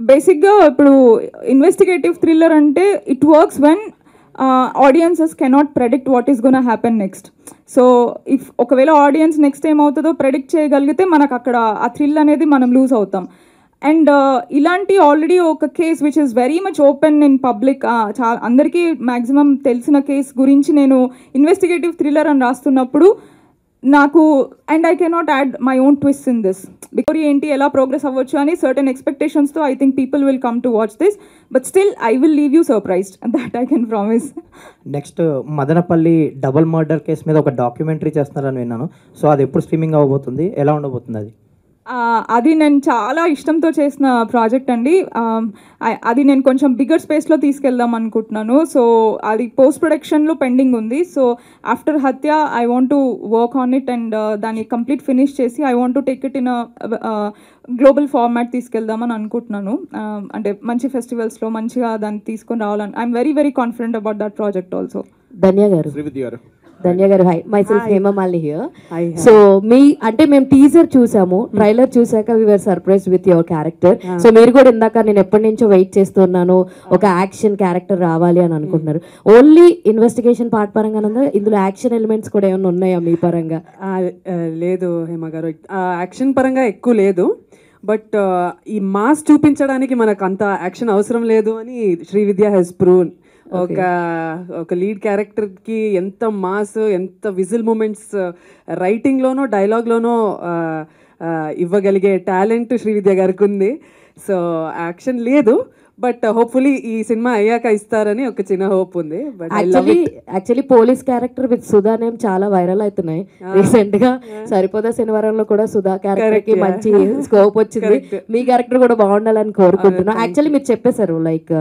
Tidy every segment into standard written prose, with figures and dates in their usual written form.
బేసిక్గా ఇప్పుడు investigative thriller అంటే it works when audiences cannot predict what is gonna happen next. So if ఒకవేళ audience next ఏమవుతుందో predict చేయగలిగితే మనకు అక్కడ ఆ థ్రిల్ అనేది మనం లూజ్ అవుతాం. అండ్ ఇలాంటి ఆల్రెడీ ఒక case which is very much open in public, అందరికీ మ్యాక్సిమం తెలిసిన కేస్ గురించి నేను ఇన్వెస్టిగేటివ్ థ్రిల్లర్ అని రాస్తున్నప్పుడు నాకు and I cannot add my own twist in this. Because ఏంటి ఎలా ప్రోగ్రెస్ అవ్వచ్చు అని సర్టన్ ఎక్స్పెక్టేషన్స్తో I think people will come to watch this, but still I will leave you surprised, that I can promise. Next Madanapalle double murder case మీద ఒక documentary చేస్తున్నారని విన్నాను. So అది ఎప్పుడు స్ట్రీమింగ్ అవ్వబోతుంది, ఎలా ఉండబోతుంది అది? అది నేను చాలా ఇష్టంతో చేసిన ప్రాజెక్ట్ అండి. అది నేను కొంచెం బిగ్గర్ స్పేస్లో తీసుకెళ్దాం అనుకుంటున్నాను. సో అది పోస్ట్ ప్రొడక్షన్లో పెండింగ్ ఉంది. So after Hatya I want to work on it and దాన్ని కంప్లీట్ ఫినిష్ చేసి I want to take it in global format తీసుకెళ్దామని అనుకుంటున్నాను. అంటే మంచి ఫెస్టివల్స్లో మంచిగా దాన్ని తీసుకొని రావాలని I'm very very confident about that project also. Dhanya garu, Srividya garu. Dhanya garu, hi, myself Hemamalini here. So మీ అంటే మేము టీజర్ చూసాము, ట్రైలర్ చూసాక we were surprised with your character. So మీరు కూడా ఇందాక నేను ఎప్పటి నుంచో వెయిట్ చేస్తున్నాను ఒక యాక్షన్ క్యారెక్టర్ రావాలి అని అనుకుంటున్నారు. ఓన్లీ ఇన్వెస్టిగేషన్ పార్ట్ పరంగా ఇందులో యాక్షన్ ఎలిమెంట్స్ కూడా ఏమైనా ఉన్నాయా మీ పరంగా? లేదు హేమ గారు, యాక్షన్ పరంగా ఎక్కువ లేదు. బట్ ఈ మాస్ చూపించడానికి మనకు అంత యాక్షన్ అవసరం లేదు అని శ్రీవిద్య హెస్ ప్రూవ్న్. ఒక లీడ్ క్యారెక్టర్కి ఎంత మాస్, ఎంత విజిల్ మూమెంట్స్ రైటింగ్లోనో డైలాగ్లోనో ఇవ్వగలిగే టాలెంట్ శ్రీవిద్య గారికి ఉంది. సో యాక్షన్ లేదు, బట్ హోప్ఫుల్లీ ఈ సినిమా అయ్యాక ఇస్తారని ఒక చిన్న హోప్ ఉంది. But actually police character with Sudha name చాలా వైరల్ అవుతున్నాయి రీసెంట్ గా. సరిపోదా శనివారంలో కూడా సుధా క్యారెక్టర్ కి మంచి స్కోప్ వచ్చింది. మీ క్యారెక్టర్ కూడా బాగుండాలని కోరుకుంటున్నాను. యాక్చువల్లీ మీరు చెప్పేశారు like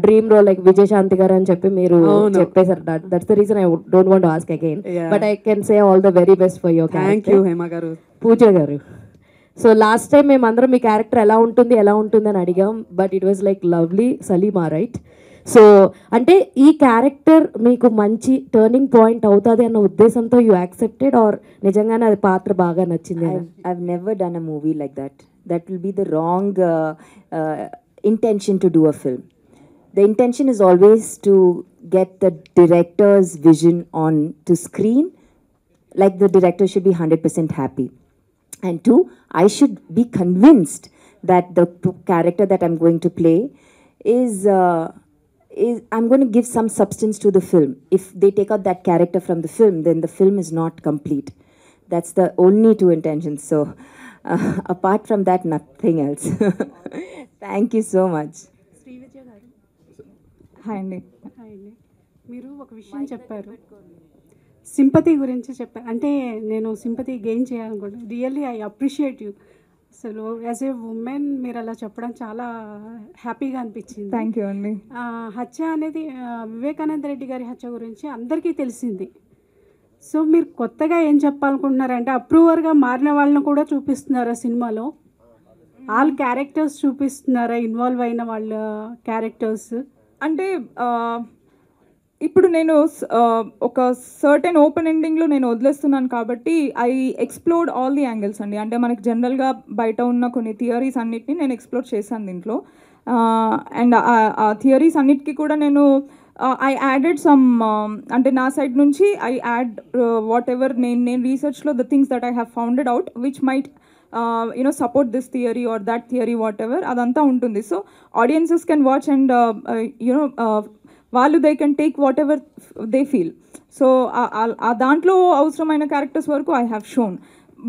dream role like Vijayashanti garu అని చెప్పి మీరు చెప్పేశారు. That's the reason I don't want to ask again, but I can say all the very best for your character. Thank you Hema garu. Pooja గారు, సో లాస్ట్ టైం మేమందరం మీ క్యారెక్టర్ ఎలా ఉంటుంది అని అడిగాం, but it was like lovely Salima, right? So అంటే ఈ character మీకు మంచి టర్నింగ్ పాయింట్ అవుతుంది అన్న ఉద్దేశంతో యూ యాక్సెప్టెడ్ ఆర్ నిజంగానే అది పాత్ర బాగా నచ్చింది? I've never done a movie like that. That will be the wrong intention to do a film. The intention is always to get the director's vision on to screen. Like the director should be 100% happy. And two, I should be convinced that the character that I'm going to play is I'm going to give some substance to the film. If they take out that character from the film, then the film is not complete. That's the only two intentions. So apart from that, nothing else. Thank you so much. Srividya గారు, hi అండి. మీరు ఒక విషయం చెప్పారు, sympathy గురించి చెప్పారు. అంటే నేను సింపతి గెయిన్ చేయాలనుకుంటున్నాను. Really I appreciate you. అసలు యాజ్ ఏ ఉమెన్ మీరు అలా చెప్పడం చాలా హ్యాపీగా అనిపించింది. థ్యాంక్ యూ అండి. హత్య అనేది వివేకానంద రెడ్డి గారి హత్య గురించి అందరికీ తెలిసింది. సో మీరు కొత్తగా ఏం చెప్పాలనుకుంటున్నారంటే అప్రూవర్గా మారిన వాళ్ళని కూడా చూపిస్తున్నారా సినిమాలో? ఆల్ క్యారెక్టర్స్ చూపిస్తున్నారా, ఇన్వాల్వ్ అయిన వాళ్ళ క్యారెక్టర్స్? అంటే ఇప్పుడు నేను ఒక సర్టెన్ ఓపెన్ ఎండింగ్లో నేను వదిలేస్తున్నాను కాబట్టి I explored all the angles అండి. అంటే మనకి జనరల్గా బయట ఉన్న కొన్ని థియరీస్ అన్నిటిని నేను ఎక్స్ప్లోర్ చేశాను దీంట్లో. అండ్ ఆ థియరీస్ అన్నిటికీ కూడా నేను ఐ యాడెడ్ సమ్, అంటే నా సైడ్ నుంచి ఐ యాడ్ వాట్ ఎవర్ నేను రీసెర్చ్లో the things that I have founded out which might support this theory or that theory whatever అదంతా ఉంటుంది. So audiences can watch and వాళ్ళు they can take whatever they feel. So ఆ దాంట్లో అవసరమైన characters వరకు I have shown.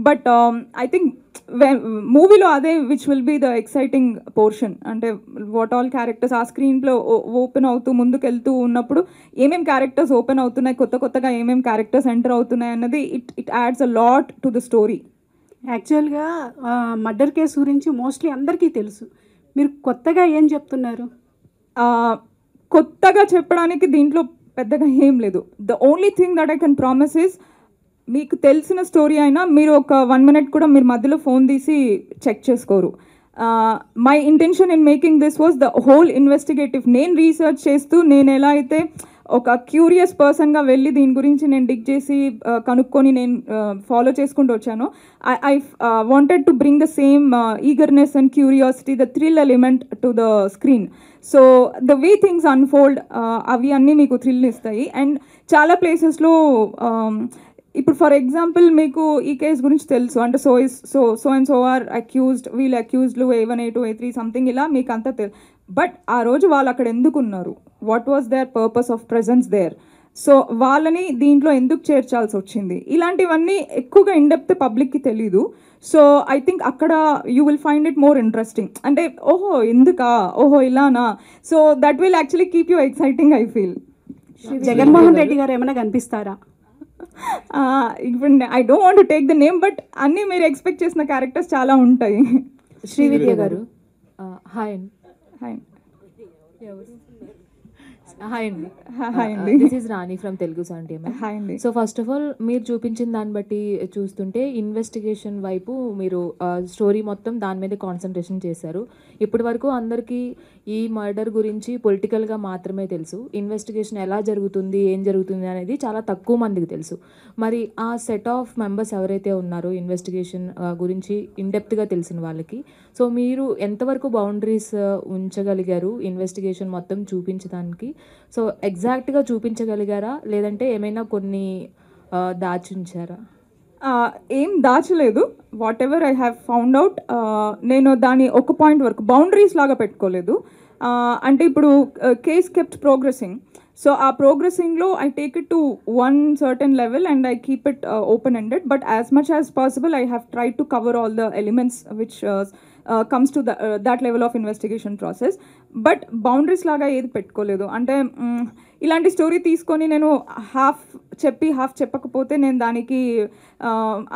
But I think మూవీలో అదే which will be the exciting portion. అంటే వాట్ ఆల్ క్యారెక్టర్స్ ఆ స్క్రీన్లో ఓపెన్ అవుతూ ముందుకు వెళ్తూ ఉన్నప్పుడు ఏమేమి క్యారెక్టర్స్ ఓపెన్ అవుతున్నాయి, కొత్తగా ఏమేమి క్యారెక్టర్స్ ఎంటర్ అవుతున్నాయి అన్నది it adds a lot to the story. యాక్చువల్గా మర్డర్ కేసు గురించి మోస్ట్లీ అందరికీ తెలుసు. మీరు కొత్తగా ఏం చెప్తున్నారు? కొత్తగా చెప్పడానికి దీంట్లో పెద్దగా ఏం లేదు. The only thing that I can promise is, మీకు తెలిసిన స్టోరీ అయినా మీరు ఒక 1 minute కూడా మీరు మధ్యలో ఫోన్ తీసి చెక్ చేసుకోరు. My intention in making this was the whole investigative. నేను రీసెర్చ్ చేస్తూ నేను ఎలా అయితే ఒక క్యూరియస్ పర్సన్గా వెళ్ళి దీని గురించి నేను డిగ్ చేసి కనుక్కొని నేను ఫాలో చేసుకుంటూ వచ్చాను. I wanted to bring the same eagerness and curiosity, the thrill element to the screen. So the way things unfold అవి అన్నీ మీకు థ్రిల్ ఇస్తాయి. అండ్ చాలా ప్లేసెస్లో ఇప్పుడు ఫర్ ఎగ్జాంపుల్ మీకు ఈ కేసు గురించి తెలుసు, అంటే so and so are accused, వీళ్ళు అక్యూజ్డ్లు A1 A2 A3 సంథింగ్ ఇలా మీకు అంతా తెలుసు. బట్ ఆ రోజు వాళ్ళు అక్కడ ఎందుకు ఉన్నారు, what was their purpose of presence there, so వాళ్ళని దీంట్లో ఎందుకు చేర్చాల్సి వచ్చింది, ఇలాంటివన్నీ ఎక్కువగా ఇండెప్త్ పబ్లిక్కి తెలీదు. సో ఐ థింక్ అక్కడ you will find it more interesting. అంటే ఓహో ఎందుకా, ఓహో ఇలానా, so that will actually keep you exciting I feel. Jaganmohan Reddy garu ఏమైనా కనిపిస్తారా? ఇప్పుడు I don't want to take the name, but అన్నీ మీరు ఎక్స్పెక్ట్ చేసిన క్యారెక్టర్స్ చాలా ఉంటాయి. శ్రీవిద్య గారు హాయ్ అండి. హాయ్ హాయ్ అండి. హాయ్ అండి. This is Rani from Telugu Sunday. Hi అండి. సో ఫస్ట్ ఆఫ్ ఆల్ మీరు చూపించిన దాన్ని బట్టి చూస్తుంటే ఇన్వెస్టిగేషన్ వైపు మీరు స్టోరీ మొత్తం దాని మీద కాన్సన్ట్రేషన్ చేశారు. ఇప్పటి వరకు అందరికీ ఈ మర్డర్ గురించి పొలిటికల్గా మాత్రమే తెలుసు, ఇన్వెస్టిగేషన్ ఎలా జరుగుతుంది ఏం జరుగుతుంది అనేది చాలా తక్కువ మందికి తెలుసు. మరి ఆ సెట్ ఆఫ్ మెంబర్స్ ఎవరైతే ఉన్నారో ఇన్వెస్టిగేషన్ గురించి ఇన్డెప్త్గా తెలిసిన వాళ్ళకి, సో మీరు ఎంతవరకు బౌండరీస్ ఉంచగలిగారు ఇన్వెస్టిగేషన్ మొత్తం చూపించడానికి? సో ఎగ్జాక్ట్గా చూపించగలిగారా, లేదంటే ఏమైనా కొన్ని దాచుంచారా? ఏం దాచలేదు. Whatever I have found out, నేను దాని ఒక పాయింట్ వరకు బౌండరీస్ లాగా పెట్టుకోలేదు. అంటే ఇప్పుడు కేస్ కెప్ట్ ప్రోగ్రెసింగ్, సో ఆ ప్రోగ్రెసింగ్లో I take it to one certain level and I keep it open ended, but as much as possible I have try to cover all the elements which comes to that level of investigation process. But boundaries లాగా ఏది పెట్టుకోలేదు. అంటే ఇలాంటి story తీసుకొని నేను half చెప్పి half చెప్పకపోతే నేను దానికి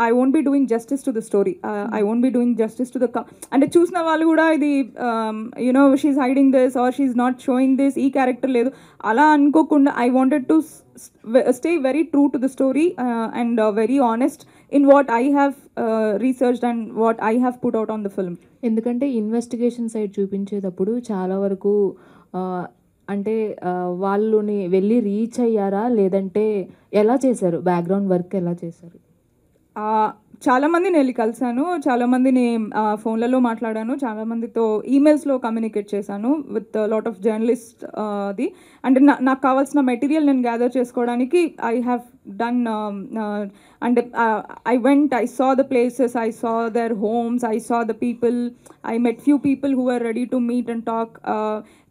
I won't be doing justice to the story, I won't be doing justice to the అంటే చూసిన వాళ్ళు కూడా ఇది you know she's hiding this or she's not showing this, ఈ క్యారెక్టర్ లేదు అలా అనుకోకుండా I wanted to stay very true to the story and very honest in what I have researched and what I have put out on the film. ఎందుకంటే investigation side చూపించేటప్పుడు చాలా వరకు అంటే వాళ్ళని వెళ్ళి రీచ్ అయ్యారా, లేదంటే ఎలా చేశారు, బ్యాక్గ్రౌండ్ వర్క్ ఎలా చేశారు? చాలామందిని వెళ్ళి కలిశాను, చాలామందిని ఫోన్లలో మాట్లాడాను, చాలామందితో ఈమెయిల్స్లో కమ్యూనికేట్ చేశాను విత్ లాట్ ఆఫ్ జర్నలిస్ట్. అది అంటే నాకు కావాల్సిన మెటీరియల్ నేను గ్యాదర్ చేసుకోవడానికి ఐ హ్యావ్ డన్ అంటే I went, I saw the places, I saw their homes, I saw the people, I met few people who are ready to meet and talk.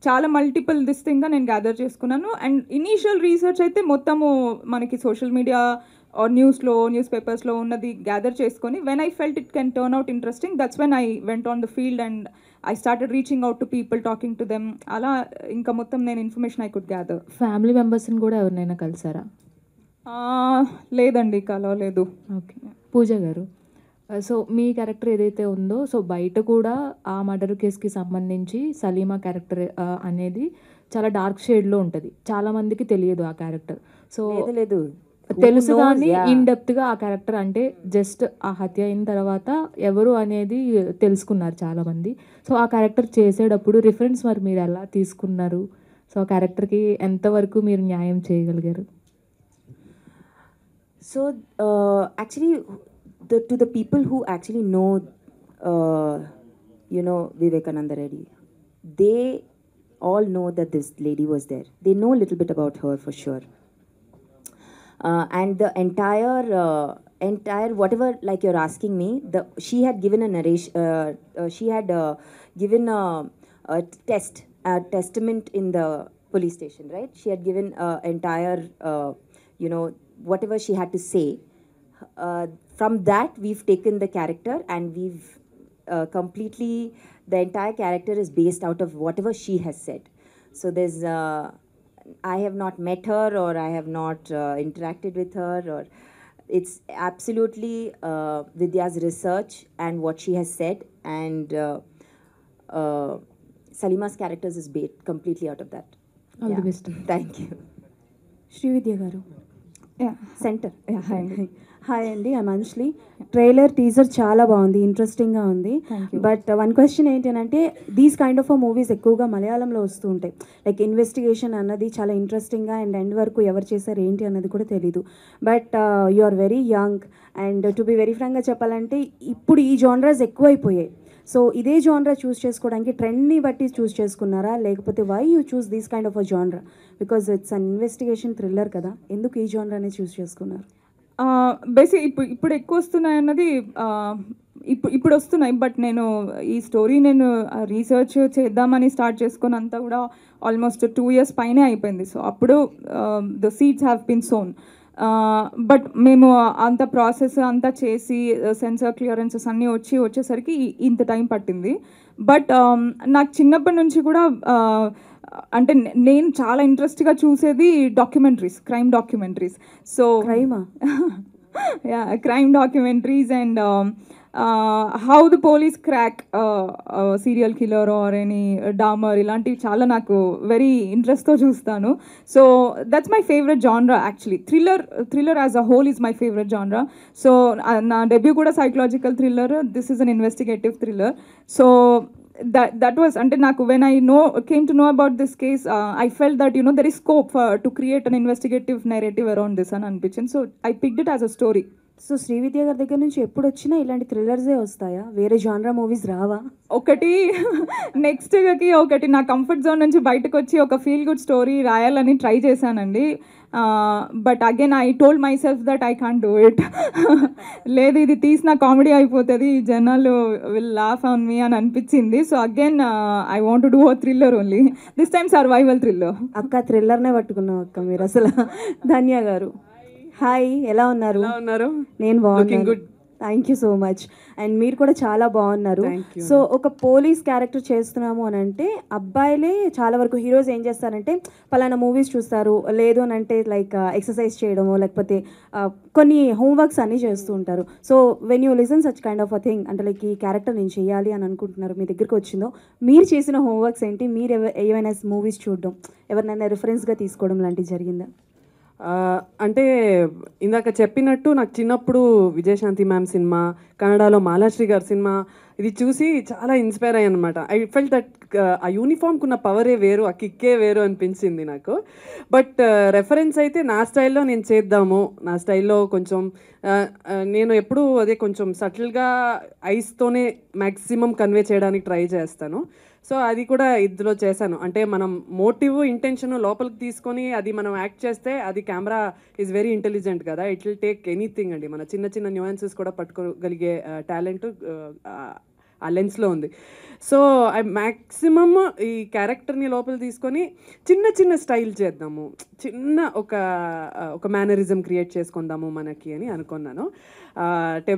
చాలా multiple this థింగ్గా నేను gather చేసుకున్నాను. And initial research అయితే మొత్తము మనకి social media are news పేపర్స్లో ఉన్నది gather చేసుకొని when I felt it can turn out interesting, that's when I went on the field and I started reaching out to people, talking to them. అలా ఇంకా మొత్తం నేను information I could gather. Family మెంబర్స్ని కూడా ఎవరినైనా కలిసారా? లేదండి, కలవలేదు. ఓకే. పూజ గారు, సో మీ క్యారెక్టర్ ఏదైతే ఉందో, సో బయట కూడా ఆ మర్డర్ కేసుకి సంబంధించి సలీమా క్యారెక్టర్ అనేది చాలా డార్క్ షేడ్లో ఉంటుంది, చాలామందికి తెలియదు ఆ క్యారెక్టర్. సో లేదు తెలుసు కానీ ఇన్ డెప్త్గా ఆ క్యారెక్టర్ అంటే జస్ట్ ఆ హత్య అయిన తర్వాత ఎవరు అనేది తెలుసుకున్నారు చాలామంది. సో ఆ క్యారెక్టర్ చేసేటప్పుడు రిఫరెన్స్ మరి మీరు ఎలా తీసుకున్నారు? సో ఆ క్యారెక్టర్కి ఎంతవరకు మీరు న్యాయం చేయగలిగారు? So actually, to the people who actually know, Vivekananda Reddy, they all know that this lady was there. They know a little bit about her for sure. And the entire whatever, like you're asking me, she had given a narration. She had given a testament in the police station, right? She had given entire, whatever she had to say. From that, we've taken the character and we've completely, the entire character is based out of whatever she has said. So there's, I have not met her or I have not interacted with her, or it's absolutely Vidya's research and what she has said, and Salima's characters is based completely out of that. All the best. Thank you. Srividya గారు, Yeah. Centre Yeah, hi అండి. Hi అండి I Anjali. Trailer teaser చాలా బాగుంది, ఇంట్రెస్టింగ్గా ఉంది. But one question ఏంటి అని అంటే దీస్ కైండ్ ఆఫ్ మూవీస్ ఎక్కువగా మలయాళంలో వస్తూ ఉంటాయి. లైక్ ఇన్వెస్టిగేషన్ అన్నది చాలా ఇంట్రెస్టింగ్గా అండ్ ఎండ్ వరకు ఎవరు చేశారు ఏంటి అన్నది కూడా తెలీదు. But you are very young and to be very ఫ్రాంక్గా చెప్పాలంటే ఇప్పుడు ఈ జానరాస్ ఎక్కువైపోయాయి. సో ఇదే జానరా చూస్ చేసుకోవడానికి ట్రెండ్ని బట్టి చూస్ చేసుకున్నారా, లేకపోతే why you choose these kind of a genre? Because it's an investigation thriller కదా, ఎందుకు ఈ జానరానే చూస్ చేసుకున్నారు? బేసిక్ ఇప్పుడు ఎక్కువ వస్తున్నాయి అన్నది ఇప్పుడు వస్తున్నాయి. బట్ నేను ఈ స్టోరీ నేను రీసెర్చ్ చేద్దామని స్టార్ట్ చేసుకుని అంతా కూడా ఆల్మోస్ట్ 2 years పైనే అయిపోయింది. సో అప్పుడు the seeds have been sown. But మేము అంత ప్రాసెస్ అంతా చేసి సెన్సార్ క్లియరెన్సెస్ అన్నీ వచ్చేసరికి ఇంత టైం పట్టింది. బట్ నాకు చిన్నప్పటి నుంచి కూడా అంటే నేను చాలా ఇంట్రెస్ట్గా చూసేది documentaries, crime documentaries. So crime documentaries and how the police crack serial killer or any Dahmer, ఇలాంటివి చాలా నాకు వెరీ ఇంట్రెస్ట్తో చూస్తాను. So that's my favourite genre actually. Thriller as a whole is my favourite genre. So నా debut కూడా psychological thriller, this is an investigative thriller. So that was అంటే నాకు when I came to know about this case, I felt that there is scope to create an investigative narrative around this అని అనిపించింది. So I picked it as a story. So Srividya గారి దగ్గర నుంచి ఎప్పుడు వచ్చినా ఇలాంటి థ్రిల్లర్సే వస్తాయా, వేరే జానరా మూవీస్ రావా? ఒకటి నా కంఫర్ట్ జోన్ నుంచి బయటకు వచ్చి ఒక ఫీల్ గుడ్ స్టోరీ రాయాలని ట్రై చేశానండి. But again I told my self that I can't do it. లేదు, ఇది తీసిన కామెడీ అయిపోతుంది, జనాలు విల్ లాఫ్ ఆన్ మీ అని అనిపించింది. So again I want to do a thriller only, this time survival thriller. అక్క థ్రిల్లర్నే పట్టుకున్నాం అక్క మీరు అసలు. ధన్య గారు హాయ్, ఎలా ఉన్నారు? నేను బాగున్నాను, thank you so much. And మీరు కూడా చాలా బాగున్నారు. సో ఒక పోలీస్ క్యారెక్టర్ చేస్తున్నాము అని అంటే అబ్బాయిలే చాలా వరకు హీరోస్ ఏం చేస్తారంటే పలానా మూవీస్ చూస్తారు, లేదు అని అంటే లైక్ ఎక్సర్సైజ్ చేయడము, లేకపోతే కొన్ని హోంవర్క్స్ అన్నీ చేస్తూ ఉంటారు. So when you listen such kind of a thing అంటే లైక్ ఈ క్యారెక్టర్ నేను చేయాలి అని అనుకుంటున్నారు, మీ దగ్గరికి వచ్చిందో మీరు చేసిన హోంవర్క్స్ ఏంటి? మీరు ఏమైనా మూవీస్ చూడడం, ఎవరినైనా రిఫరెన్స్గా తీసుకోవడం లాంటివి జరిగిందా? అంటే ఇందాక చెప్పినట్టు నాకు చిన్నప్పుడు విజయశాంతి మ్యామ్ సినిమా, కన్నడలో మాలాశ్రీ గారి సినిమా ఇది చూసి చాలా ఇన్స్పైర్ అయ్యాను అనమాట. ఐ ఫెల్ట్ దట్ ఆ యూనిఫామ్కి ఉన్న పవరే వేరు, ఆ కిక్కే వేరు అనిపించింది నాకు. బట్ రెఫరెన్స్ అయితే నా స్టైల్లో నేను చేద్దాము, నా స్టైల్లో కొంచెం నేను ఎప్పుడూ అదే కొంచెం సటిల్గా ఐస్తోనే మ్యాక్సిమం కన్వే చేయడానికి ట్రై చేస్తాను. సో అది కూడా ఇందులో చేశాను. అంటే మనం మోటివ్ ఇంటెన్షన్ లోపలికి తీసుకొని అది మనం యాక్ట్ చేస్తే అది కెమెరా ఈజ్ వెరీ ఇంటెలిజెంట్ కదా, ఇట్ విల్ టేక్ ఎనీథింగ్ అండి. మన చిన్న చిన్న న్యూయన్సెస్ కూడా పట్టుకోగలిగే టాలెంట్ ఆ లెన్స్లో ఉంది. సో ఐ మ్యాక్సిమమ్ ఈ క్యారెక్టర్ని లోపల తీసుకొని చిన్న చిన్న స్టైల్ చేద్దాము, చిన్న ఒక మేనరిజం క్రియేట్ చేసుకుందాము మనకి అని అనుకున్నాను. అంటే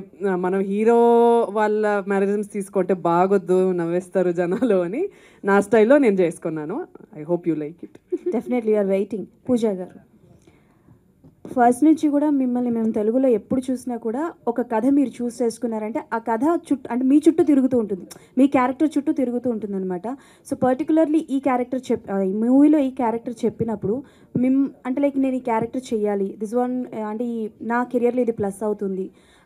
మనం హీరో వాళ్ళ మేనరిజమ్స్ తీసుకుంటే బాగొద్దు, నవ్వేస్తారు జనాలు అని నా స్టైల్లో నేను చేసుకున్నాను. I hope you like it. Definitely you're waiting. Pooja garu first నుంచి కూడా మిమ్మల్ని మేము తెలుగులో ఎప్పుడు చూసినా కూడా ఒక కథ మీరు చూస్ చేసుకున్నారంటే ఆ కథ చుట్టూ అంటే మీ చుట్టూ తిరుగుతూ ఉంటుంది, మీ క్యారెక్టర్ చుట్టూ తిరుగుతూ ఉంటుంది అనమాట. సో పర్టికులర్లీ ఈ క్యారెక్టర్ ఈ మూవీలో ఈ క్యారెక్టర్ చెప్పినప్పుడు అంటే లైక్ నేను ఈ క్యారెక్టర్ చెయ్యాలి, దిస్ వన్ అంటే నా కెరియర్లో ఇది ప్లస్ అవుతుంది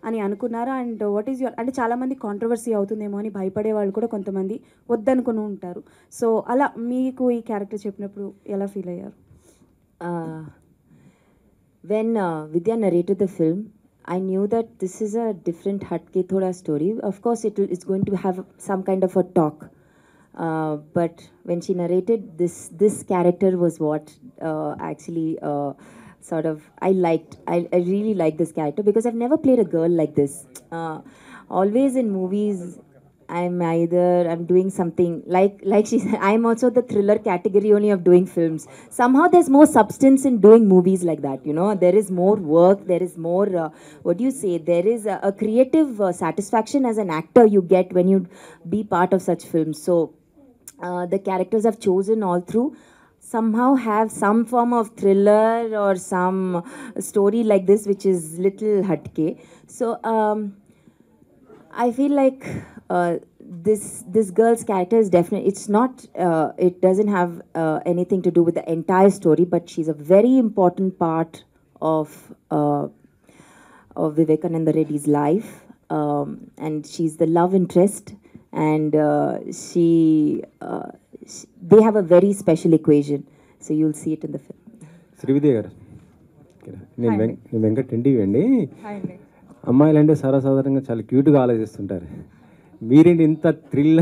అని అనుకున్నారా? అండ్ వాట్ ఈజ్ యువర్ అంటే చాలామంది కాంట్రవర్సీ అవుతుందేమో అని భయపడే వాళ్ళు కూడా కొంతమంది వద్దనుకుని ఉంటారు. సో అలా మీకు ఈ క్యారెక్టర్ చెప్పినప్పుడు ఎలా ఫీల్ అయ్యారు? When Vidya narrated the film, I knew that this is a different Hatke Thoda story. Of course, it's going to have some kind of a talk. But when she narrated, this character was what actually sort of I liked. I really liked this character because I've never played a girl like this. Always in movies, I'm doing something like she said, I'm also the thriller category only of doing films. Somehow there's more substance in doing movies like that, you know. There is more work, there is more what do you say, there is a creative satisfaction as an actor you get when you be part of such films. So the characters I've chosen all through somehow have some form of thriller or some story like this which is little hatke. So I feel like this girl's character is definitely, it's not, it doesn't have anything to do with the entire story, but she's a very important part of Vivekananda Reddy's life, and she's the love interest, and they have a very special equation. So you'll see it in the film. Srividya గారు, నేను Venkat NTV అండి. Hi అండి. అమ్మాయిలు అంటే సర్వసాధారణంగా చాలా క్యూట్గా ఆలోచిస్తుంటారు. మీరేంటి ఇంత థ్రిల్?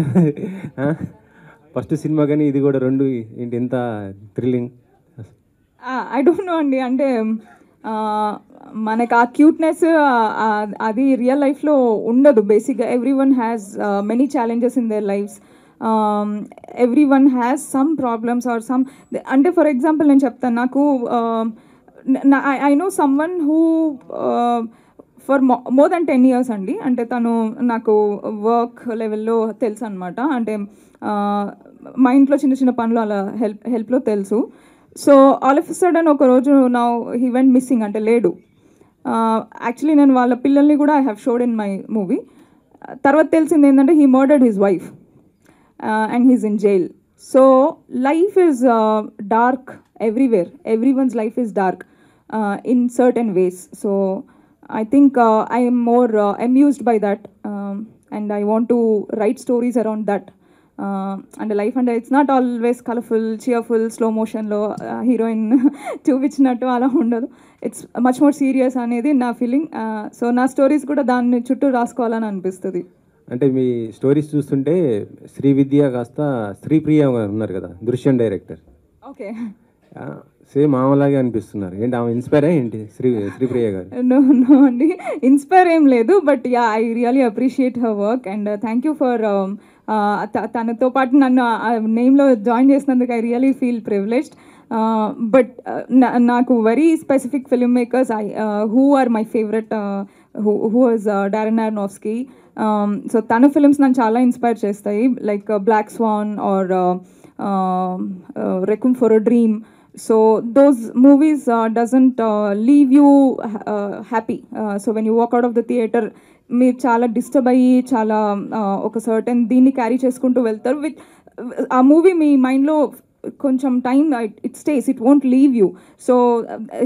ఫస్ట్ సినిమా కానీ ఇది కూడా రెండు ఏంటి ఇంత థ్రిల్లింగ్? ఐ డోంట్ నో అండి, అంటే మనకు ఆ క్యూట్నెస్ అది రియల్ లైఫ్లో ఉండదు. బేసిక్గా every one has many challenges in their lives. Every one has some problems or some, అంటే ఫర్ ఎగ్జాంపుల్ నేను చెప్తాను, నాకు I know some one who for more than 10 years అండి, అంటే తను నాకు వర్క్ లెవెల్లో తెలుసు అనమాట. అంటే మా ఇంట్లో చిన్న చిన్న పనులు అలా హెల్ప్లో తెలుసు. సో ఆల్ ఆఫ్ సడన్ ఒక రోజు నా హీ వెంట్ మిస్సింగ్, అంటే లేడు. యాక్చువల్లీ నేను వాళ్ళ పిల్లల్ని కూడా I have showed in my movie. తర్వాత తెలిసింది ఏంటంటే he murdered his wife and he's in jail. So life is dark everywhere. Everyone's life is dark in certain ways. So I think I am more amused by that, and I want to write stories around that. And life, and it's not always colorful, cheerful, slow motion lo heroine చూపించినట్టు అలా ఉండదు. It's much more serious అనేది నా feeling. So నా stories కూడా దాన్ని చుట్టూ రాసుకోవాలని అనిపిస్తుంది. అంటే మీ స్టోరీస్ చూస్తుంటే శ్రీవిద్య కాస్త శ్రీప్రియ ఉన్నారు కదా, దృశ్యం డైరెక్టర్. ఓకే, సేమ్ ఆమెలాగే అనిపిస్తున్నారు. ఏంటి ఆమె ఇన్స్పైర్ ఏంటి శ్రీప్రియ గారు? నో అండి, ఇన్స్పైర్ ఏం లేదు. But yeah, I really appreciate her work and thank you for తనతో పాటు నన్ను నేమ్లో జాయిన్ చేసినందుకు I really feel privileged. But నాకు very specific film makers who are my favourite, who is Darren Aronofsky. So తన films నన్ను చాలా inspire చేస్తాయి, like Black Swan or Requiem for a Dream. So those movies doesn't leave you happy. So when you walk out of the theater, మీరు చాలా disturb అయ్యి చాలా ఒక certain దీన్ని క్యారీ చేసుకుంటూ వెళ్తారు. విత్ ఆ మూవీ మీ మైండ్లో కొంచెం time it stays, it won't leave you. So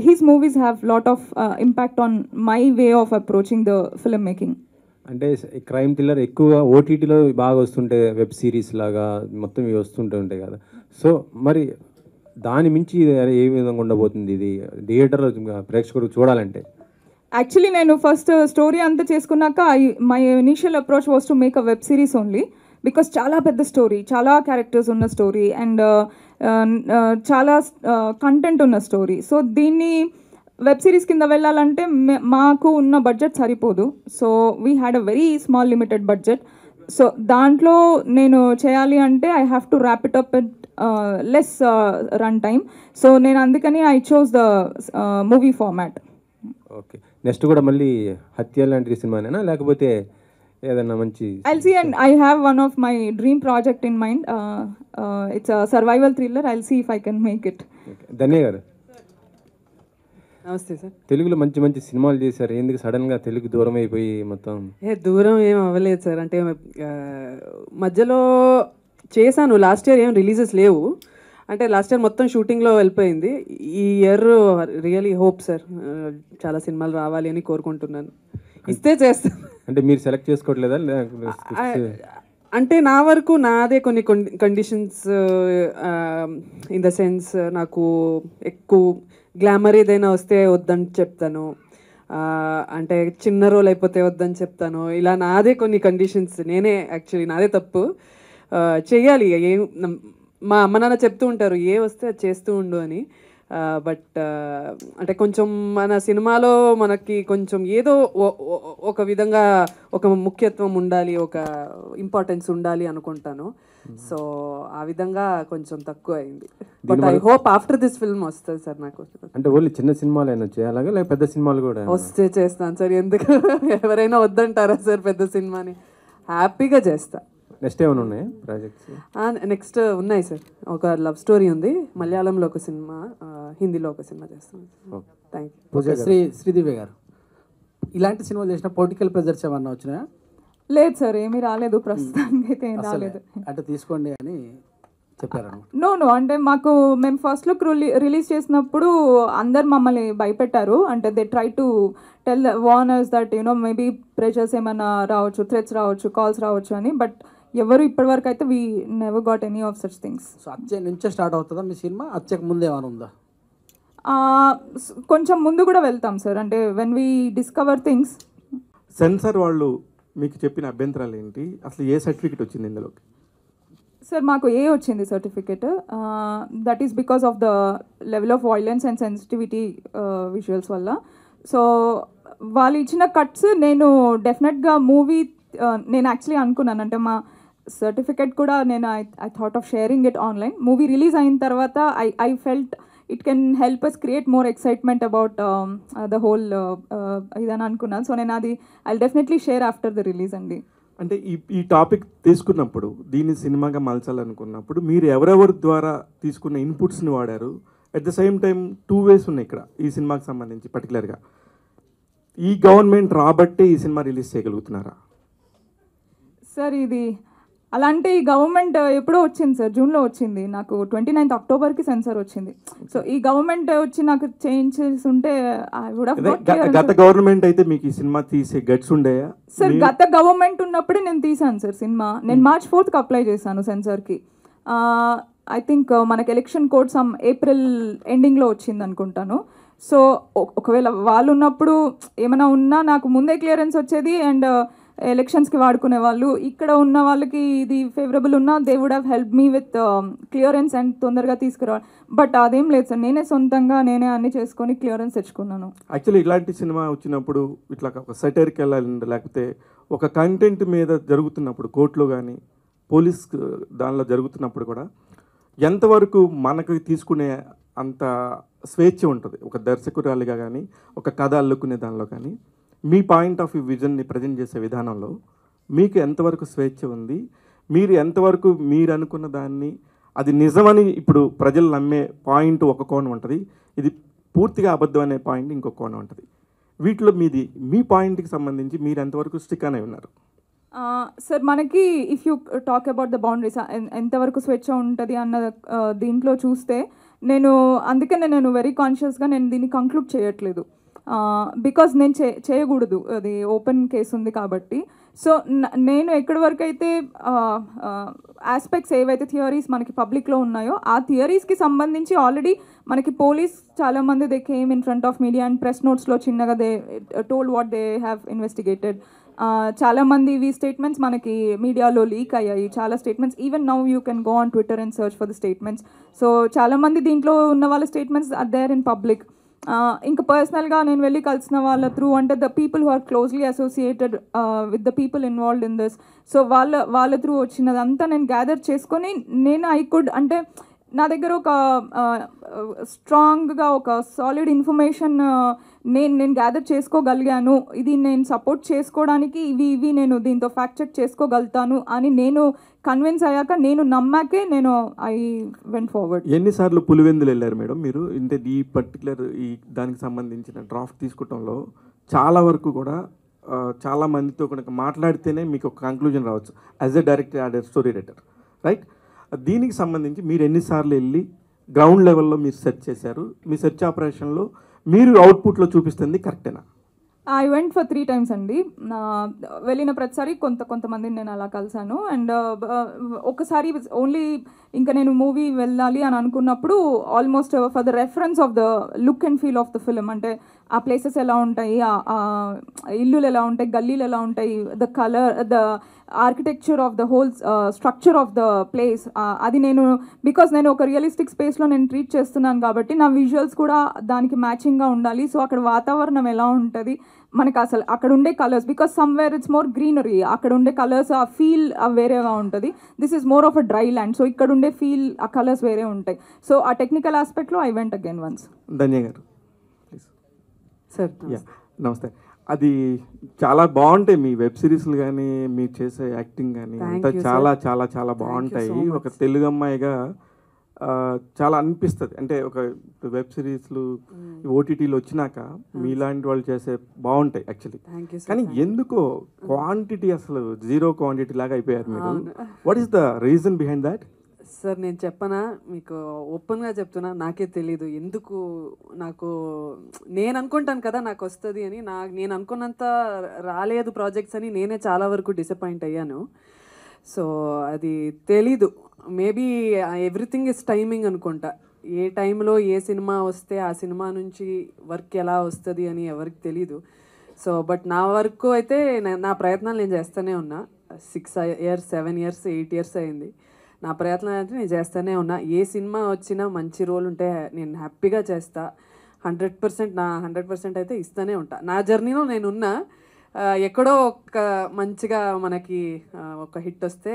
he's movies have lot of impact on my way of approaching the film making. అంటే క్రైమ్ థ్రిల్లర్ ఎక్కువ ఓటీటీలో బాగా వస్తుంటాయి, వెబ్ సిరీస్ లాగా మొత్తం ఇవి వస్తుంటూ ఉంటాయి కదా. సో మరి దాని మించి ఏ విధంగా ఉండబోతుంది ఇది థియేటర్ ప్రేక్షకుడు చూడాలంటే? యాక్చువల్లీ నేను ఫస్ట్ స్టోరీ అంతా చేసుకున్నాక my initial approach was to make a web series only, because చాలా పెద్ద స్టోరీ, చాలా క్యారెక్టర్స్ ఉన్న స్టోరీ అండ్ చాలా కంటెంట్ ఉన్న స్టోరీ. సో దీన్ని వెబ్ సిరీస్ కింద వెళ్ళాలంటే మాకు ఉన్న బడ్జెట్ సరిపోదు. So we had a very small limited budget. So దాంట్లో నేను చేయాలి అంటే I have to wrap it up with less run time. So నేను అందుకని I chose the movie format. Okay, next కూడా మళ్ళీ హత్య లాంటి సినిమానేనా లేకపోతే ఏదన్నా మంచి? I'll see, and I have one of my dream project in mind. It's a survival thriller. I'll see if I can make it. ధన్య గారు, నమస్తే సార్. తెలుగులో మంచి మంచి సినిమాలు చేశారు, ఎందుకు సడన్గా తెలుగు దూరం అయిపోయి మొత్తం? దూరం ఏం అవ్వలేదు సార్, అంటే మధ్యలో చేశాను. లాస్ట్ ఇయర్ ఏం రిలీజెస్ లేవు, అంటే లాస్ట్ ఇయర్ మొత్తం షూటింగ్లో వెళ్ళిపోయింది. ఈ ఇయర్ రియలీ హోప్ సార్ చాలా సినిమాలు రావాలి అని కోరుకుంటున్నాను. ఇస్తే చేస్తాను. అంటే మీరు సెలెక్ట్ చేసుకోవట్లేదా? అంటే నా వరకు నాదే కొన్ని కండిషన్స్, ఇన్ ద సెన్స్ నాకు ఎక్కువ గ్లామర్ ఏదైనా వస్తే వద్దని చెప్తాను, అంటే చిన్న రోల్ అయిపోతే వద్దని చెప్తాను. ఇలా నాదే కొన్ని కండిషన్స్, నేనే యాక్చువల్లీ నాదే తప్పు. చెయ్యాలి, ఏ మా అమ్మ నాన్న చెప్తూ ఉంటారు ఏ వస్తే అది చేస్తూ ఉండు అని. బట్ అంటే కొంచెం మన సినిమాలో మనకి కొంచెం ఏదో ఒక విధంగా ఒక ముఖ్యత్వం ఉండాలి, ఒక ఇంపార్టెన్స్ ఉండాలి అనుకుంటాను. సో ఆ విధంగా కొంచెం తక్కువ అయింది. But I hope after this film వస్తుంది సార్ నాకు. అంటే ఓన్లీ చిన్న సినిమాలు అయినా చేయాలి లేక పెద్ద సినిమాలు కూడా వస్తే చేస్తాను సార్. ఎందుకు ఎవరైనా వద్దంటారా సార్? పెద్ద సినిమాని హ్యాపీగా చేస్తా. నెక్స్ట్ ఏమైనా ఉన్నాయా ప్రాజెక్ట్స్? నెక్స్ట్ ఉన్నాయి సార్, ఒక లవ్ స్టోరీ ఉంది, మలయాళంలో ఒక సినిమా, హిందీలో ఒక సినిమా చేస్తాను. Thank you. శ్రీదివ్య గారు, ఇలాంటి సినిమాలు చేసిన పొలిటికల్ ప్రెజర్స్ ఏమన్నా వచ్చినాయా? లేదు సార్, ఏమీ రాలేదు ప్రస్తుతానికి అయితే, ఏం రాలేదు. అంటే తీసుకోండి అని చెప్పారనమాట. నో అంటే మాకు మేము ఫస్ట్ లుక్ రిలీజ్ చేసినప్పుడు అందరు మమ్మల్ని భయపెట్టారు. అంటే they try to tell warnings that maybe pressures ఏమైనా రావచ్చు, థ్రెట్స్ రావచ్చు, కాల్స్ రావచ్చు అని. బట్ ఎవరు ఇప్పటివరకు అయితే we never got any of such things. So అచ్చే నుంచే స్టార్ట్ అవుతుందా మీ సినిమా? అచ్చకు ముందు ఏమైనా ఉందా? కొంచెం ముందు కూడా వెళ్తాం సార్. అంటే when we discover things. Censor వాళ్ళు మీకు చెప్పిన అభ్యంతరాలు ఏంటి? అసలు ఏ సర్టిఫికేట్ వచ్చింది ఇందులోకి? సార్ మాకు ఏ వచ్చింది certificate. That is because of the level of violence and sensitivity visuals వల్ల. సో వాళ్ళు ఇచ్చిన కట్స్ నేను డెఫినెట్గా మూవీ నేను యాక్చువల్లీ అనుకున్నాను. అంటే మా సర్టిఫికేట్ కూడా నేను I thought of sharing it online. Movie release అయిన తర్వాత I felt it can help us create more excitement about the whole ఇదని అనుకున్నాను. సో నేను అది I definitely share after the release అండి. అంటే ఈ టాపిక్ తీసుకున్నప్పుడు, దీన్ని సినిమాగా మలచాలనుకున్నప్పుడు మీరు ఎవరెవరి ద్వారా తీసుకున్న ఇన్పుట్స్ని వాడారు? At the same time 2 ways ఉన్నాయి ఇక్కడ ఈ సినిమాకి సంబంధించి. పర్టికులర్గా ఈ గవర్నమెంట్ రాబట్టే ఈ సినిమా రిలీజ్ చేయగలుగుతున్నారా? సార్ ఇది అలా అంటే ఈ గవర్నమెంట్ ఎప్పుడో వచ్చింది సార్, జూన్లో వచ్చింది. నాకు 29th Octoberకి సెన్సార్ వచ్చింది. సో ఈ గవర్నమెంట్ వచ్చి నాకు చేంజ్ చేసి ఉంటే గత గవర్నమెంట్ అయితే మీకు ఈ సినిమా తీసే గట్స్ ఉండేయా? సార్ గత గవర్నమెంట్ ఉన్నప్పుడే నేను తీసాను సార్ సినిమా. నేను March 4th అప్లై చేశాను సెన్సార్కి. ఐ థింక్ మనకి ఎలక్షన్ కోడ్ సమ్ ఏప్రిల్ ఎండింగ్లో వచ్చింది అనుకుంటాను. సో ఒకవేళ వాళ్ళు ఉన్నప్పుడు ఏమైనా ఉన్నా నాకు ముందే క్లియరెన్స్ వచ్చేది అండ్ ఎలక్షన్స్కి వాడుకునే వాళ్ళు. ఇక్కడ ఉన్న వాళ్ళకి ఇది ఫేవరబుల్ ఉన్నా they would have help me with clearance and తొందరగా తీసుకురావాలి. బట్ అదేం లేదు సార్, నేనే సొంతంగా నేనే అన్ని చేసుకొని క్లియరెన్స్ తెచ్చుకున్నాను. యాక్చువల్లీ ఇలాంటి సినిమా వచ్చినప్పుడు ఇట్లా ఒక సెటైర్కి వెళ్ళాలి, లేకపోతే ఒక కంటెంట్ మీద జరుగుతున్నప్పుడు కోర్టులో కానీ పోలీస్ దానిలో జరుగుతున్నప్పుడు కూడా ఎంతవరకు మనకు తీసుకునే అంత స్వేచ్ఛ ఉంటుంది ఒక దర్శకురాలిగా కానీ ఒక కథ అల్లుకునే దానిలో కానీ? మీ పాయింట్ ఆఫ్ వ్యూ విజన్ని ప్రజెంట్ చేసే విధానంలో మీకు ఎంతవరకు స్వేచ్ఛ ఉంది? మీరు ఎంతవరకు మీరు అనుకున్న దాన్ని అది నిజమని ఇప్పుడు ప్రజలు నమ్మే పాయింట్ ఒక కోణం ఉంటుంది, ఇది పూర్తిగా అబద్ధం అనే పాయింట్ ఇంకొక కోణం ఉంటుంది. వీటిలో మీ పాయింట్కి సంబంధించి మీరు ఎంతవరకు స్టిక్ అనే ఉన్నారు? సార్ మనకి if you talk about the boundaries ఎంతవరకు స్వేచ్ఛ ఉంటుంది అన్న దీంట్లో చూస్తే అందుకనే నేను వెరీ కాన్షియస్గా నేను దీన్ని కంక్లూడ్ చేయట్లేదు. బికాజ్ నేను చేయకూడదు, అది ఓపెన్ కేసు ఉంది కాబట్టి. సో నేను ఎక్కడి వరకు అయితే ఆస్పెక్ట్స్ ఏవైతే థియరీస్ మనకి పబ్లిక్లో ఉన్నాయో ఆ థియరీస్కి సంబంధించి ఆల్రెడీ మనకి పోలీస్ చాలామంది they came in front of media and press నోట్స్లో చిన్నగా they told what they have investigated. చాలామంది ఇవి స్టేట్మెంట్స్ మనకి మీడియాలో లీక్ అయ్యాయి, చాలా statements. Even now you can go on Twitter and search for the statements. So చాలామంది దీంట్లో ఉన్న వాళ్ళ statements are there in public. ఇంకా పర్సనల్గా నేను వెళ్ళి కలిసిన వాళ్ళ త్రూ అంటే the people who are closely associated with the people involved in this. So వాళ్ళ త్రూ వచ్చినదంతా నేను గ్యాదర్ చేసుకొని ఐ కుడ్ అంటే నా దగ్గర ఒక స్ట్రాంగ్గా ఒక సాలిడ్ ఇన్ఫర్మేషన్ నేను గ్యాదర్ చేసుకోగలిగాను. ఇది నేను సపోర్ట్ చేసుకోవడానికి ఇవి నేను దీంతో ఫ్యాక్ట్ చెక్ చేసుకోగలుగుతాను అని నేను కన్విన్స్ అయ్యాక, నేను నమ్మాకే ఐ వెంట్ ఫార్వర్డ్. ఎన్నిసార్లు పులివెందులు వెళ్ళారు మేడం మీరు? అంటే ఈ పర్టికులర్ దానికి సంబంధించిన డ్రాఫ్ట్ తీసుకోవడంలో చాలా వరకు కూడా చాలా మందితో కనుక మాట్లాడితేనే మీకు ఒక కంక్లూజన్ రావచ్చు as a director as a story writer, right? దీనికి సంబంధించి మీరు ఎన్నిసార్లు వెళ్ళి గ్రౌండ్ లెవెల్లో మీరు సెర్చ్ చేశారు? మీ సెర్చ్ ఆపరేషన్లో మీరు అవుట్పుట్లో చూపిస్తుంది కరెక్టేనా? ఐ వెంట్ ఫర్ 3 times అండి. వెళ్ళిన ప్రతిసారి కొంతమందిని నేను అలా కలిసాను. అండ్ ఒకసారి ఓన్లీ ఇంకా నేను మూవీ వెళ్ళాలి అని అనుకున్నప్పుడు almost for the reference of the look and feel of the film, అంటే ఆ ప్లేసెస్ ఎలా ఉంటాయి, ఆ ఇల్లులు ఎలా ఉంటాయి, గల్లీలు ఎలా ఉంటాయి, the colour, the architecture of the whole structure of the place, అది బికాస్ నేను ఒక రియలిస్టిక్ స్పేస్లో నేను ట్రీట్ చేస్తున్నాను కాబట్టి నా విజువల్స్ కూడా దానికి మ్యాచింగ్గా ఉండాలి. సో అక్కడ వాతావరణం ఎలా ఉంటుంది, మనకు అసలు అక్కడ ఉండే colours, because somewhere it's more greenery, అక్కడ ఉండే కలర్స్ ఆ ఫీల్ వేరేగా ఉంటుంది. This is more of a dry land, so ఇక్కడ ఉండే ఫీల్ ఆ కలర్స్ వేరే ఉంటాయి. సో ఆ టెక్నికల్ ఆస్పెక్ట్లో I went again once. Dhanya garu sir నమస్తే. అది చాలా బాగుంటాయి మీ వెబ్ సిరీస్లు కానీ మీరు చేసే యాక్టింగ్ కానీ అంతా చాలా చాలా చాలా బాగుంటాయి. ఒక తెలుగు అమ్మాయిగా చాలా అనిపిస్తుంది. అంటే ఒక వెబ్ సిరీస్లు ఓటీటీలు వచ్చినాక మీలాంటి వాళ్ళు చేసే బాగుంటాయి యాక్చువల్లీ. కానీ ఎందుకో క్వాంటిటీ అసలు జీరో క్వాంటిటీ లాగా అయిపోయారు మీరు. What is the reason behind that? Sir నేను చెప్పనా మీకు ఓపెన్గా చెప్తున్నా, నాకే తెలీదు ఎందుకు నాకు. నేను అనుకుంటాను కదా నాకు వస్తుంది అని, నేను అనుకున్నంత రాలేదు ప్రాజెక్ట్స్ అని నేనే చాలా వరకు డిసప్పాయింట్ అయ్యాను. సో అది తెలీదు, మేబీ ఎవ్రీథింగ్ ఇస్ టైమింగ్ అనుకుంటా. ఏ టైంలో ఏ సినిమా వస్తే ఆ సినిమా నుంచి వర్క్ ఎలా వస్తుంది అని ఎవరికి తెలీదు. సో బట్ నా వర్క్ అయితే నా ప్రయత్నాలు నేను చేస్తూనే ఉన్నా. 6 years 7 years 8 years అయింది. నా ప్రయత్నం అయితే నేను చేస్తూనే ఉన్నా. ఏ సినిమా వచ్చినా మంచి రోల్ ఉంటే నేను హ్యాపీగా చేస్తా. 100% నా 100% అయితే ఇస్తూనే ఉంటా. నా జర్నీలో నేనున్నా. ఎక్కడో ఒక మంచిగా మనకి ఒక హిట్ వస్తే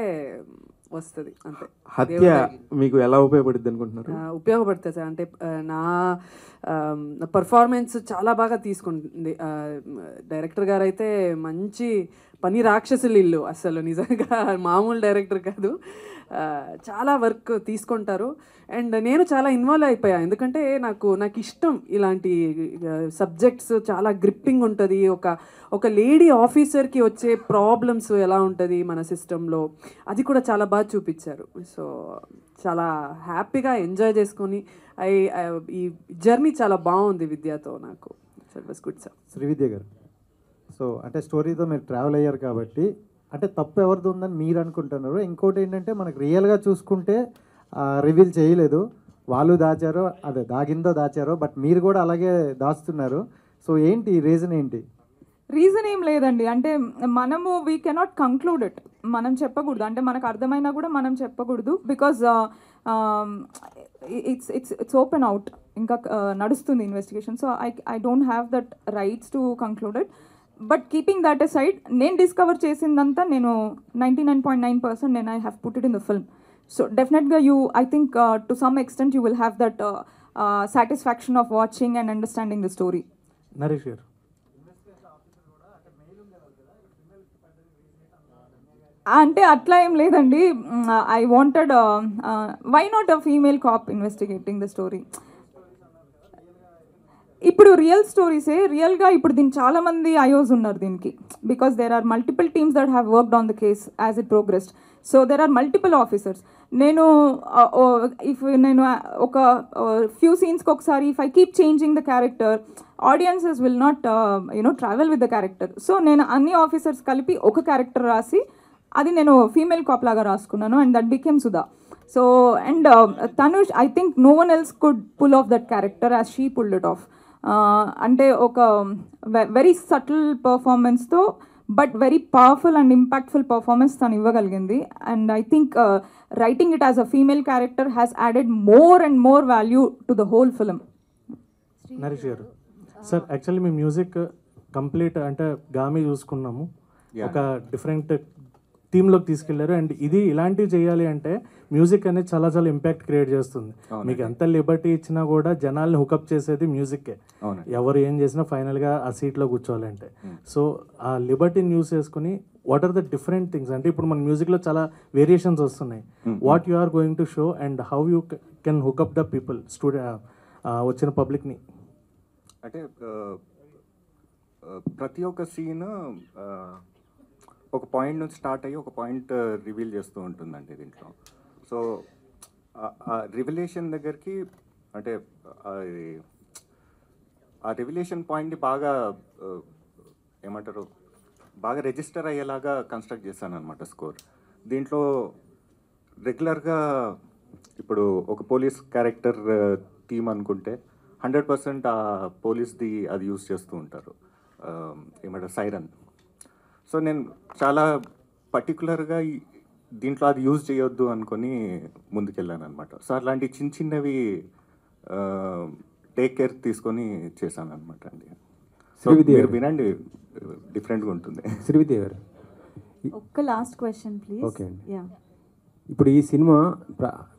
వస్తుంది అంతే. హత్య మీకు ఎలా ఉపయోగపడుద్ది అనుకుంటున్నారు? ఉపయోగపడుతుంది సార్. అంటే నా పర్ఫార్మెన్స్ చాలా బాగా తీసుకుంటుంది. డైరెక్టర్ గారు అయితే మంచి పని రాక్షసులు ఇల్లు, అసలు నిజంగా మామూలు డైరెక్టర్ కాదు. చాలా వర్క్ తీసుకుంటారు. అండ్ నేను చాలా ఇన్వాల్వ్ అయిపోయా, ఎందుకంటే నాకు ఇష్టం ఇలాంటి సబ్జెక్ట్స్. చాలా గ్రిప్పింగ్ ఉంటుంది. ఒక లేడీ ఆఫీసర్కి వచ్చే ప్రాబ్లమ్స్ ఎలా ఉంటుంది మన సిస్టంలో, అది కూడా చాలా బాగా చూపించారు. సో చాలా హ్యాపీగా ఎంజాయ్ చేసుకొని ఈ జర్నీ చాలా బాగుంది విద్యతో నాకు. It was good sir. Srividya గారు, సో అంటే స్టోరీతో మీరు ట్రావెల్ అయ్యారు కాబట్టి అంటే తప్పు ఎవరిది ఉందని మీరు అనుకుంటున్నారు. ఇంకోటి ఏంటంటే మనకు రియల్గా చూసుకుంటే రివీల్ చేయలేదు, వాళ్ళు దాచారో అదే దాగిందో దాచారో, బట్ మీరు కూడా అలాగే దాస్తున్నారు. సో ఏంటి రీజన్ ఏంటి? రీజన్ ఏం లేదండి. అంటే మనము వీ కెనాట్ కంక్లూడ్ ఇట్, మనం చెప్పకూడదు. అంటే మనకు అర్థమైనా కూడా మనం చెప్పకూడదు. బికాజ్ ఇట్స్ ఓపెన్ అవుట్, ఇంకా నడుస్తుంది investigation. So I don't have that rights to conclude it. But keeping that aside, నేను డిస్కవర్ చేసిందంతా నేను 99.9% నేను I have put it in the film. So డెఫినెట్గా I think to some extent you will have that satisfaction of watching and understanding the story. Naresh garu, అంటే అట్లా ఏం లేదండి. I wanted why not a female cop investigating the story. ఇప్పుడు real స్టోరీసే రియల్గా ఇప్పుడు దీనికి చాలామంది ఐఓస్ ఉన్నారు దీనికి. Because there are multiple teams that have worked on the case as it progressed. So there are multiple officers. నేను ఒక ఫ్యూ సీన్స్కి ఒకసారి if I keep changing the character, audiences will not travel with the character. So నేను అన్ని officers కలిపి ఒక character రాసి అది నేను ఫీమేల్ కాప్ లాగా రాసుకున్నాను. And that became Sudha. So and Tanush, I think no one else could pull off that character as she pulled it off. అంటే ఒక వెరీ సటిల్ పర్ఫార్మెన్స్తో but very powerful and impactful performance తను ఇవ్వగలిగింది. And I think writing it as a female character has added more and more value to the whole film. Naresh garu, sir actually మీ music complete అంటే గామి చూసుకున్నాము, ఒక different థీమ్లోకి తీసుకెళ్లారు. And ఇది ఇలాంటివి చేయాలి అంటే మ్యూజిక్ అనేది చాలా చాలా ఇంపాక్ట్ క్రియేట్ చేస్తుంది. మీకు ఎంత లిబర్టీ ఇచ్చినా కూడా జనాల్ని హుకప్ చేసేది మ్యూజిక్కే. ఎవరు ఏం చేసినా ఫైనల్గా ఆ సీట్లో కూర్చోవాలంటే. సో ఆ లిబర్టీని యూస్ చేసుకుని what are the different things, అంటే ఇప్పుడు మన మ్యూజిక్లో చాలా వేరియేషన్స్ వస్తున్నాయి. What you are going to show and how you can hook up the people, వచ్చిన పబ్లిక్ని. అంటే ప్రతి ఒక్క సీన్ ఒక పాయింట్ నుంచి స్టార్ట్ అయ్యి ఒక పాయింట్ రివీల్ చేస్తూ ఉంటుందండి దీంట్లో. సో ఆ రివిలేషన్ దగ్గరికి అంటే ఆ రివిలేషన్ పాయింట్ని బాగా ఏమంటారు బాగా రిజిస్టర్ అయ్యేలాగా కన్స్ట్రక్ట్ చేశాను అనమాట స్కోర్. దీంట్లో రెగ్యులర్గా ఇప్పుడు ఒక పోలీస్ క్యారెక్టర్ థీమ్ అనుకుంటే 100% ఆ పోలీస్ది అది యూజ్ చేస్తూ ఉంటారు, ఏమంటారు సైరన్. సో నేను చాలా పర్టికులర్గా దీంట్లో అది యూజ్ చేయొద్దు అనుకొని ముందుకెళ్ళాను అనమాట. సో అలాంటి చిన్న చిన్నవి టేక్ కేర్ తీసుకొని చేశాను అనమాట అండి. సో మీరు వినండి, డిఫరెంట్గా ఉంటుంది. శ్రీవిద్య గారు, ఒక్క లాస్ట్ క్వశ్చన్ ప్లీజ్. ఓకే అండి. ఇప్పుడు ఈ సినిమా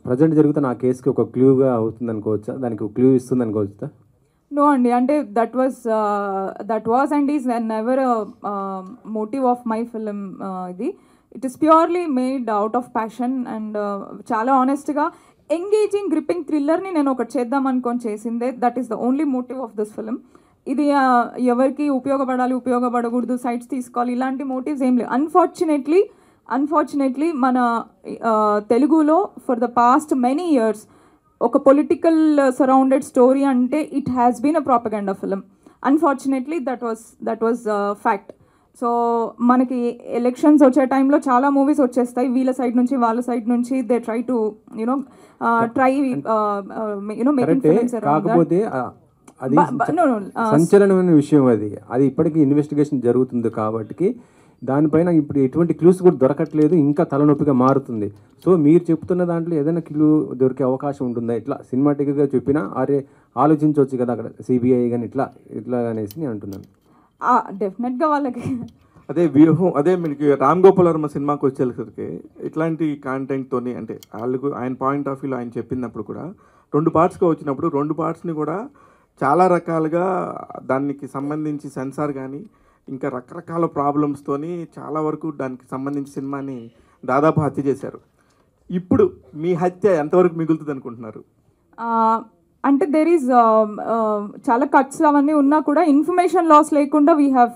ప్రజెంట్ జరుగుతున్న ఆ కేసుకి ఒక క్లూగా అవుతుంది అనుకోవచ్చా, దానికి ఒక క్లూ ఇస్తుంది అనుకోవచ్చా? నో అండి, అంటే that was and is never motive of my film. ఇది it is purely made out of passion and చాలా ఆనెస్ట్గా ఎంగేజింగ్ గ్రిప్పింగ్ థ్రిల్లర్ని నేను ఒకటి చేద్దాం అనుకొని చేసిందే. That is the only motive of this film. ఇది ఎవరికి ఉపయోగపడాలి ఉపయోగపడకూడదు సైట్స్ తీసుకోవాలి ఇలాంటి మోటివ్స్ ఏం లేవు. అన్ఫార్చునేట్లీ అన్ఫార్చునేట్లీ మన తెలుగులో for the past many years ఒక పొలిటికల్ సరౌండెడ్ స్టోరీ అంటే it has been a propaganda film. Unfortunately that was fact. So మనకి ఎలక్షన్స్ వచ్చే టైంలో చాలా మూవీస్ వచ్చేస్తాయి, వీళ్ళ సైడ్ నుంచి వాళ్ళ సైడ్ నుంచి. They try to making films around that. కాకపోతే అది సంచలనమైన విషయం. అది ఇప్పటికీ ఇన్వెస్టిగేషన్ జరుగుతుంది కాబట్టి దానిపైన ఇప్పుడు ఎటువంటి క్లూస్ కూడా దొరకట్లేదు, ఇంకా తలనొప్పిగా మారుతుంది. సో మీరు చెప్తున్న దాంట్లో ఏదైనా క్లూ దొరికే అవకాశం ఉంటుందా? ఇట్లా సినిమాటిక్గా చెప్పినా అరే ఆలోచించవచ్చు కదా అక్కడ సిబిఐ కానీ ఇట్లా అనేసి నేను అంటున్నాను. డెఫినెట్గా వాళ్ళకి అదే వ్యూహం. అదే మీకు రామ్ గోపాల్ వర్మ సినిమాకి వచ్చేసరికి ఇట్లాంటి కాంటెంట్తోని అంటే వాళ్ళకు ఆయన పాయింట్ ఆఫ్ వ్యూలో ఆయన చెప్పినప్పుడు కూడా 2 పార్ట్స్గా వచ్చినప్పుడు 2 పార్ట్స్ని కూడా చాలా రకాలుగా దానికి సంబంధించి సెన్సార్ కానీ ఇంకా రకరకాల ప్రాబ్లమ్స్తోని చాలా వరకు దానికి సంబంధించి సినిమాని దాదాపు హత్య చేశారు. ఇప్పుడు మీ హత్య ఎంతవరకు మిగులుతుంది అనుకుంటున్నారు? అంటే దెర్ ఈజ్ చాలా కట్స్ అవన్నీ ఉన్నా కూడా ఇన్ఫర్మేషన్ లాస్ లేకుండా we have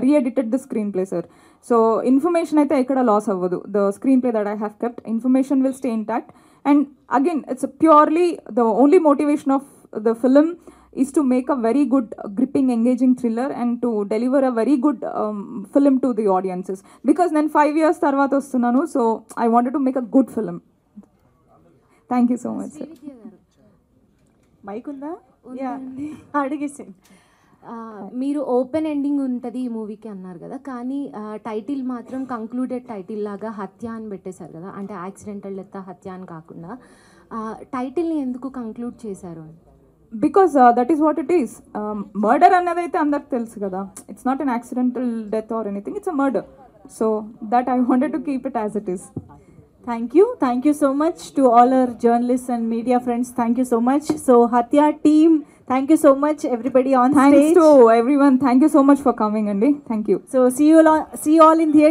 reedited the screenplay sir. So information అయితే ఎక్కడ లాస్ అవ్వదు. The screenplay that I have kept, information will stay intact. And again it's purely the only motivation of the film is to make a very good, gripping, engaging thriller and to deliver a very good film to the audiences. Because then 5 years tarvata vastunanu, so I wanted to make a good film. Thank you so much, sir. Mic ఉందా? అడిగేసి. మీరు open ending ఉంటుంది ఈ మూవీకి అన్నారు కదా, కానీ title మాత్రం కంక్లూడెడ్ టైటిల్ లాగా హత్య అని పెట్టేశారు కదా, అంటే యాక్సిడెంటల్ డెత్ హత్య అని కాకుండా టైటిల్ని ఎందుకు కంక్లూడ్ చేశారు? Because that is what it is. Murder annadi aithe andarku telusu kada. It's not an accidental death or anything, it's a murder. So that I wanted to keep it as it is. Thank you so much to all our journalists and media friends. Thank you so much. So Hatya team, thank you so much everybody on stage. Thanks to everyone. Thank you so much for coming andi. Thank you. So see you all in theatre.